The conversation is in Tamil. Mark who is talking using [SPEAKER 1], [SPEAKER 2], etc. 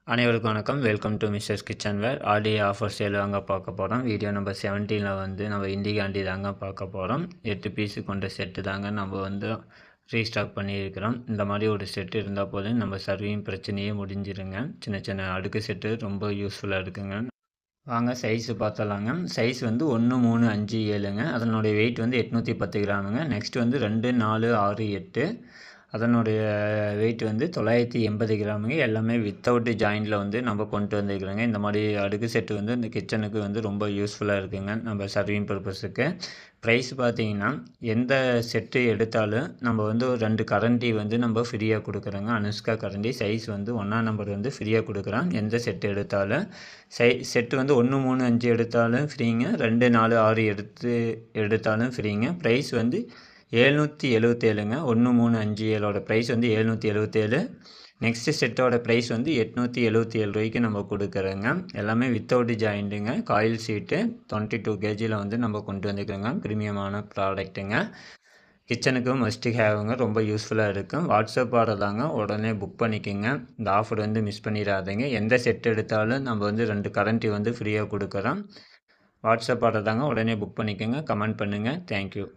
[SPEAKER 1] அனைவருக்கும் வணக்கம். Welcome to mister's kitchen where. Aadi offer sale தாங்க பார்க்க போகிறோம். வீடியோ நம்பர் 17 வந்து நம்ம இண்டிகாண்டி தாங்க பார்க்க போகிறோம். 8 பீஸு கொண்ட செட்டு தாங்க நம்ம வந்து ரீஸ்டாக் பண்ணியிருக்கிறோம். இந்த மாதிரி ஒரு செட்டு இருந்தால் போதும் நம்ம சர்விங் பிரச்சனையே முடிஞ்சிருங்க. சின்ன சின்ன அடுக்கு செட்டு ரொம்ப யூஸ்ஃபுல்லாக இருக்குங்க. வாங்க சைஸு பார்த்தலாங்க. சைஸ் வந்து 1, 3, 5, 7ங்க. அதனுடைய வெயிட் வந்து 810 கிராமுங்க. நெக்ஸ்ட் வந்து 2, 4, 6, 8 அதனுடைய வெயிட் வந்து 980 கிராமுங்க. எல்லாமே வித்தவுட் ஜாயிண்டில் வந்து நம்ம கொண்டு வந்துருக்குறோங்க. இந்த மாதிரி அடுக்கு செட்டு வந்து இந்த கிச்சனுக்கு வந்து ரொம்ப யூஸ்ஃபுல்லாக இருக்குங்க நம்ம சர்விங் பர்பஸுக்கு. ப்ரைஸ் பார்த்தீங்கன்னா எந்த செட்டு எடுத்தாலும் நம்ம வந்து ஒரு 2 கரண்டி வந்து நம்ம ஃப்ரீயாக கொடுக்குறோங்க. அனுஷ்கா கரண்டி சைஸ் வந்து 1ஆம் நம்பர் வந்து ஃப்ரீயாக கொடுக்குறோம். எந்த செட்டு எடுத்தாலும் செட்டு வந்து 1, 3, 5 எடுத்தாலும் ஃப்ரீங்க. 2, 4, 6 எடுத்தாலும் ஃப்ரீங்க. ப்ரைஸ் வந்து 777ங்க. 1, 3, 5, 7ஓட ப்ரைஸ் வந்து 777. நெக்ஸ்ட்டு செட்டோட ப்ரைஸ் வந்து 877 ரூபாய்க்கு நம்ம கொடுக்குறோங்க. எல்லாமே வித்தவுட் ஜாயிண்ட்டுங்க. காயில் சீட்டு 22 கேஜியில் வந்து நம்ம கொண்டு வந்துக்கிறோங்க. ப்ரீமியமான ப்ராடக்ட்டுங்க. கிச்சனுக்கு மஸ்ட்டு ஹேவுங்க. ரொம்ப யூஸ்ஃபுல்லாக இருக்கும். வாட்ஸ்அப் ஆர்டர் தாங்க, உடனே புக் பண்ணிக்கோங்க. இந்த ஆஃபர் வந்து மிஸ் பண்ணிடாதீங்க. எந்த செட் எடுத்தாலும் நம்ம வந்து 2 கரண்டி வந்து ஃப்ரீயாக கொடுக்குறோம். வாட்ஸ்அப் ஆர்டர் தாங்க, உடனே புக் பண்ணிக்கோங்க. கமெண்ட் பண்ணுங்கள். தேங்க்யூ.